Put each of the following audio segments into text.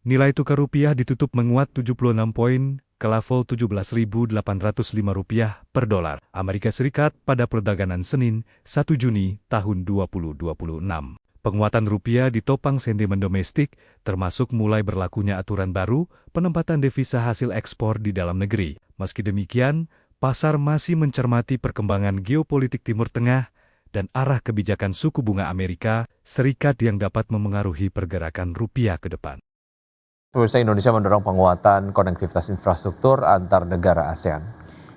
Nilai tukar rupiah ditutup menguat 76 poin ke level Rp17.805 per dolar Amerika Serikat pada perdagangan Senin, 1 Juni tahun 2026. Penguatan rupiah ditopang sentimen domestik, termasuk mulai berlakunya aturan baru penempatan devisa hasil ekspor di dalam negeri. Meski demikian, pasar masih mencermati perkembangan geopolitik Timur Tengah dan arah kebijakan suku bunga Amerika Serikat yang dapat memengaruhi pergerakan rupiah ke depan. Pemirsa, Indonesia mendorong penguatan konektivitas infrastruktur antar negara ASEAN.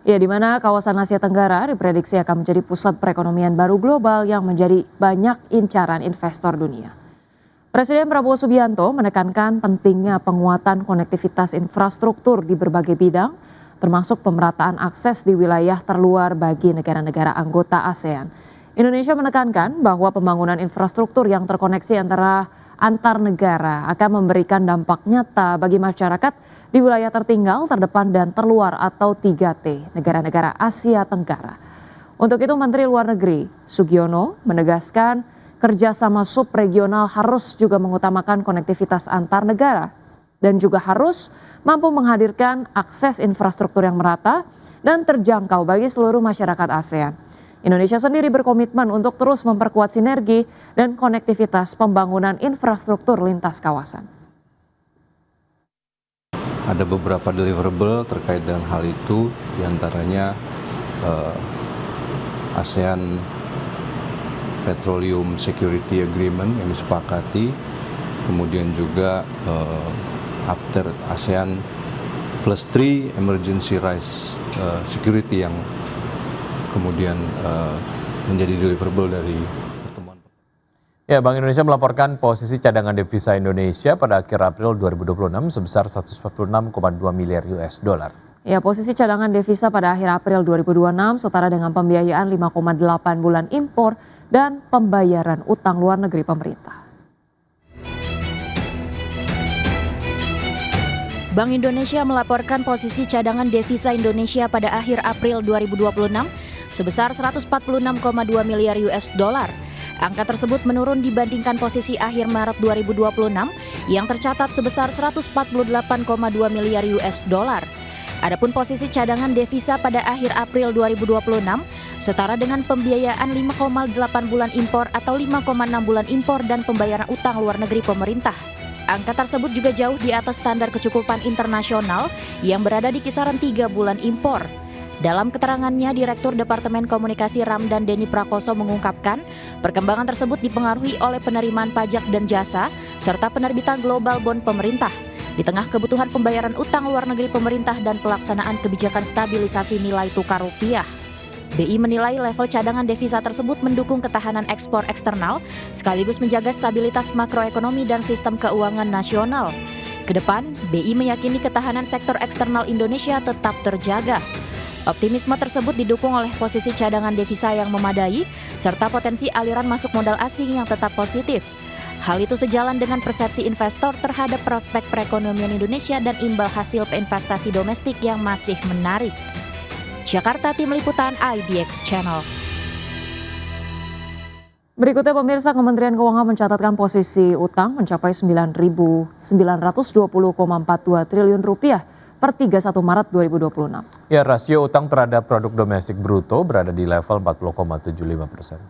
Ya, di mana kawasan Asia Tenggara diprediksi akan menjadi pusat perekonomian baru global yang menjadi banyak incaran investor dunia. Presiden Prabowo Subianto menekankan pentingnya penguatan konektivitas infrastruktur di berbagai bidang, termasuk pemerataan akses di wilayah terluar bagi negara-negara anggota ASEAN. Indonesia menekankan bahwa pembangunan infrastruktur yang terkoneksi antar negara akan memberikan dampak nyata bagi masyarakat di wilayah tertinggal, terdepan, dan terluar atau 3T, negara-negara Asia Tenggara. Untuk itu Menteri Luar Negeri Sugiono menegaskan kerjasama subregional harus juga mengutamakan konektivitas antar negara dan juga harus mampu menghadirkan akses infrastruktur yang merata dan terjangkau bagi seluruh masyarakat ASEAN. Indonesia sendiri berkomitmen untuk terus memperkuat sinergi dan konektivitas pembangunan infrastruktur lintas kawasan. Ada beberapa deliverable terkait dengan hal itu, diantaranya ASEAN Petroleum Security Agreement yang disepakati, kemudian juga after ASEAN Plus 3 Emergency Rice Security yang kemudian menjadi deliverable dari pertemuan. Ya, Bank Indonesia melaporkan posisi cadangan devisa Indonesia pada akhir April 2026 sebesar 146,2 miliar US dollar. Ya, posisi cadangan devisa pada akhir April 2026 setara dengan pembiayaan 5,8 bulan impor dan pembayaran utang luar negeri pemerintah. Bank Indonesia melaporkan posisi cadangan devisa Indonesia pada akhir April 2026 sebesar 146,2 miliar US dollar. Angka tersebut menurun dibandingkan posisi akhir Maret 2026 yang tercatat sebesar 148,2 miliar US dollar. Adapun posisi cadangan devisa pada akhir April 2026 setara dengan pembiayaan 5,8 bulan impor atau 5,6 bulan impor dan pembayaran utang luar negeri pemerintah. Angka tersebut juga jauh di atas standar kecukupan internasional yang berada di kisaran 3 bulan impor. Dalam keterangannya, Direktur Departemen Komunikasi Ramdan Denny Prakoso mengungkapkan, perkembangan tersebut dipengaruhi oleh penerimaan pajak dan jasa, serta penerbitan global bond pemerintah, di tengah kebutuhan pembayaran utang luar negeri pemerintah dan pelaksanaan kebijakan stabilisasi nilai tukar rupiah. BI menilai level cadangan devisa tersebut mendukung ketahanan ekspor eksternal, sekaligus menjaga stabilitas makroekonomi dan sistem keuangan nasional. Kedepan, BI meyakini ketahanan sektor eksternal Indonesia tetap terjaga. Optimisme tersebut didukung oleh posisi cadangan devisa yang memadai, serta potensi aliran masuk modal asing yang tetap positif. Hal itu sejalan dengan persepsi investor terhadap prospek perekonomian Indonesia dan imbal hasil investasi domestik yang masih menarik. Jakarta, Tim Liputan IDX Channel. Berikutnya pemirsa, Kementerian Keuangan mencatatkan posisi utang mencapai 9.920,42 triliun rupiah per 31 Maret 2026. Ya, rasio utang terhadap produk domestik bruto berada di level 40,75%.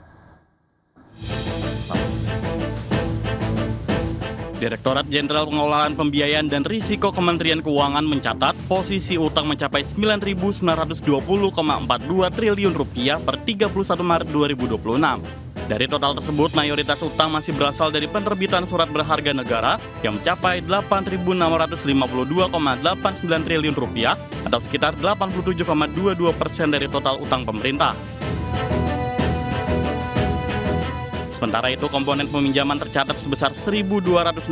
Direktorat Jenderal Pengelolaan Pembiayaan dan Risiko Kementerian Keuangan mencatat posisi utang mencapai 9.920,42 triliun rupiah per 31 Maret 2026. Dari total tersebut, mayoritas utang masih berasal dari penerbitan surat berharga negara yang mencapai 8.652,89 triliun rupiah atau sekitar 87,22% dari total utang pemerintah. Sementara itu, komponen peminjaman tercatat sebesar 1.267,52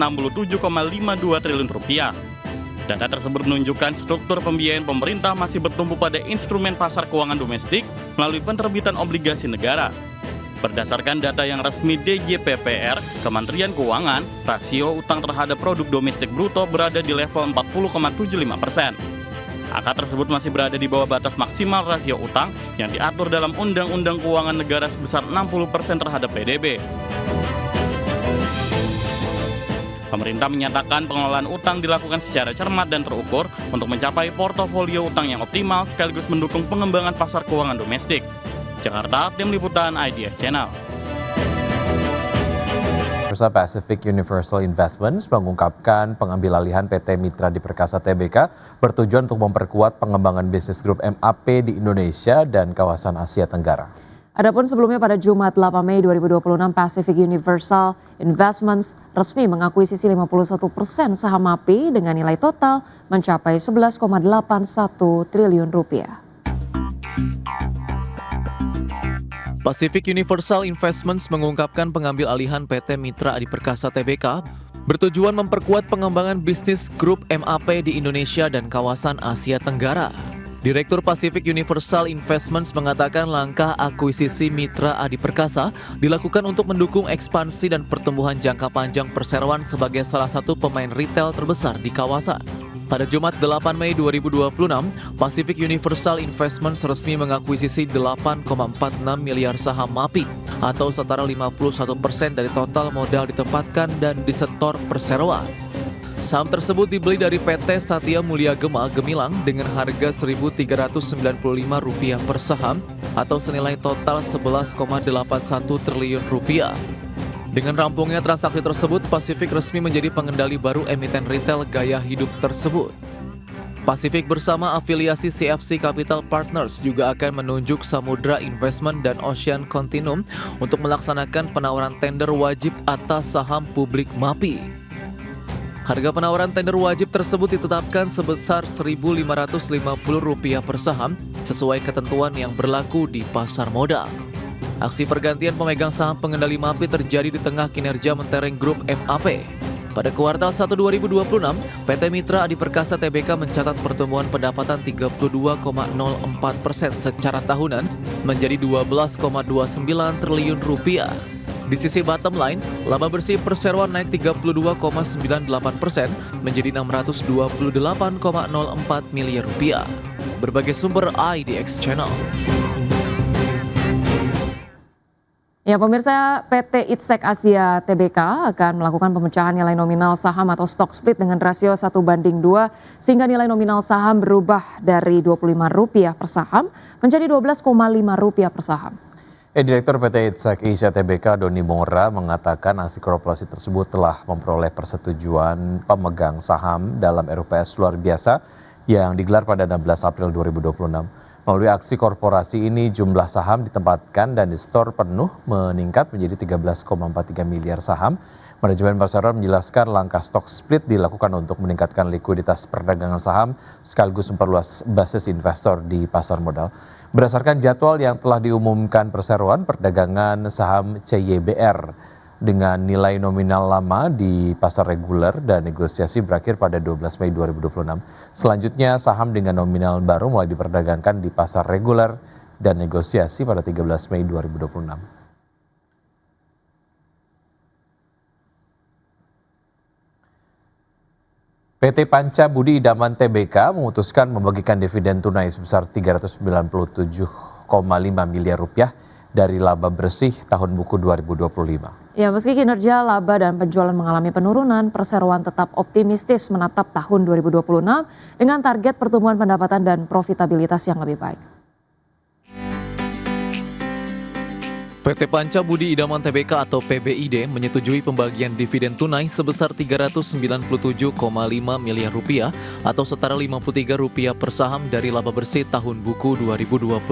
triliun rupiah. Data tersebut menunjukkan struktur pembiayaan pemerintah masih bertumpu pada instrumen pasar keuangan domestik melalui penerbitan obligasi negara. Berdasarkan data yang resmi DJPPR, Kementerian Keuangan, rasio utang terhadap produk domestik bruto berada di level 40,75%. Angka tersebut masih berada di bawah batas maksimal rasio utang yang diatur dalam Undang-Undang Keuangan Negara sebesar 60% terhadap PDB. Pemerintah menyatakan pengelolaan utang dilakukan secara cermat dan terukur untuk mencapai portofolio utang yang optimal sekaligus mendukung pengembangan pasar keuangan domestik. Jakarta, Tim Liputan IDF Channel. Bursa Pacific Universal Investments mengungkapkan pengambil alihan PT Mitra Adiperkasa Tbk bertujuan untuk memperkuat pengembangan bisnis grup MAP di Indonesia dan kawasan Asia Tenggara. Adapun sebelumnya pada Jumat 8 Mei 2026, Pacific Universal Investments resmi mengakuisisi 51% saham MAPI dengan nilai total mencapai 11,81 triliun rupiah. Pacific Universal Investments mengungkapkan pengambil alihan PT Mitra Adiperkasa Tbk bertujuan memperkuat pengembangan bisnis grup MAP di Indonesia dan kawasan Asia Tenggara. Direktur Pacific Universal Investments mengatakan langkah akuisisi Mitra Adiperkasa dilakukan untuk mendukung ekspansi dan pertumbuhan jangka panjang perseroan sebagai salah satu pemain retail terbesar di kawasan. Pada Jumat 8 Mei 2026, Pacific Universal Investments resmi mengakuisisi 8,46 miliar saham MAPI atau setara 51% dari total modal ditempatkan dan disetor perseroan. Saham tersebut dibeli dari PT Satya Mulia Gema Gemilang dengan harga Rp1.395 per saham atau senilai total Rp11,81 triliun. Dengan rampungnya transaksi tersebut, Pacific resmi menjadi pengendali baru emiten retail gaya hidup tersebut. Pacific bersama afiliasi CFC Capital Partners juga akan menunjuk Samudra Investment dan Ocean Continuum untuk melaksanakan penawaran tender wajib atas saham publik MAPI. Harga penawaran tender wajib tersebut ditetapkan sebesar Rp1.550 per saham sesuai ketentuan yang berlaku di pasar modal. Aksi pergantian pemegang saham pengendali MAPI terjadi di tengah kinerja mentereng grup MAP. Pada kuartal 1 2026, PT Mitra Adiperkasa Tbk mencatat pertumbuhan pendapatan 32,04% secara tahunan menjadi Rp12,29 triliun. Di sisi bottom line, laba bersih perseroan naik 32,98% menjadi Rp628,04 miliar. Berbagai sumber IDX Channel. Ya, pemirsa, PT Itsek Asia Tbk akan melakukan pemecahan nilai nominal saham atau stock split dengan rasio 1:2 sehingga nilai nominal saham berubah dari Rp25 per saham menjadi Rp12,5 per saham. Direktur PT Itsek Asia Tbk Doni Mora mengatakan aksi korporasi tersebut telah memperoleh persetujuan pemegang saham dalam RUPS luar biasa yang digelar pada 16 April 2026. Melalui aksi korporasi ini jumlah saham ditempatkan dan di-store penuh meningkat menjadi 13,43 miliar saham. Manajemen perseroan menjelaskan langkah stock split dilakukan untuk meningkatkan likuiditas perdagangan saham sekaligus memperluas basis investor di pasar modal. Berdasarkan jadwal yang telah diumumkan perseroan, perdagangan saham CYBR dengan nilai nominal lama di pasar reguler dan negosiasi berakhir pada 12 Mei 2026. Selanjutnya saham dengan nominal baru mulai diperdagangkan di pasar reguler dan negosiasi pada 13 Mei 2026. PT Panca Budi Idaman Tbk memutuskan membagikan dividen tunai sebesar Rp397,5 miliar dari laba bersih tahun buku 2025. Ya, meski kinerja laba dan penjualan mengalami penurunan, perseroan tetap optimistis menatap tahun 2026 dengan target pertumbuhan pendapatan dan profitabilitas yang lebih baik. PT Panca Budi Idaman Tbk atau PBID menyetujui pembagian dividen tunai sebesar Rp397,5 miliar atau setara Rp53 per saham dari laba bersih tahun buku 2025.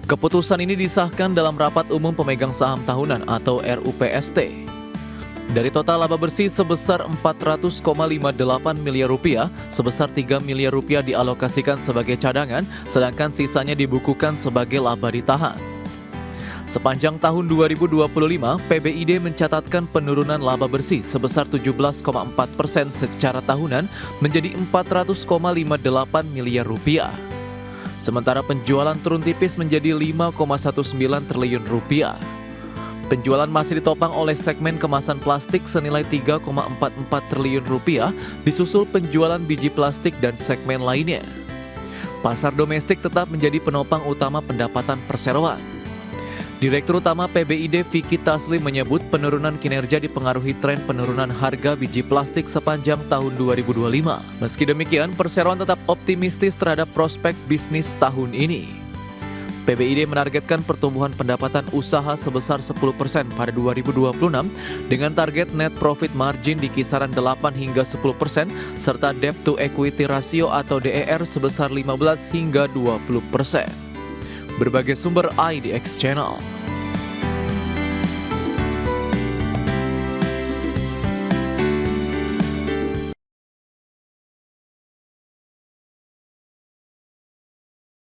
Keputusan ini disahkan dalam rapat umum pemegang saham tahunan atau RUPST. Dari total laba bersih sebesar Rp400,58 miliar, sebesar Rp3 miliar dialokasikan sebagai cadangan, sedangkan sisanya dibukukan sebagai laba ditahan. Sepanjang tahun 2025, PBID mencatatkan penurunan laba bersih sebesar 17,4% secara tahunan menjadi Rp400,58 miliar. Sementara penjualan turun tipis menjadi Rp5,19 triliun. Penjualan masih ditopang oleh segmen kemasan plastik senilai Rp3,44 triliun, disusul penjualan biji plastik dan segmen lainnya. Pasar domestik tetap menjadi penopang utama pendapatan perseroan. Direktur Utama PBID Vicky Taslim menyebut penurunan kinerja dipengaruhi tren penurunan harga biji plastik sepanjang tahun 2025. Meski demikian, Perseroan tetap optimistis terhadap prospek bisnis tahun ini. PBID menargetkan pertumbuhan pendapatan usaha sebesar 10% pada 2026 dengan target net profit margin di kisaran 8 hingga 10% serta debt to equity ratio atau DER sebesar 15 hingga 20%. Berbagai sumber IDX Channel.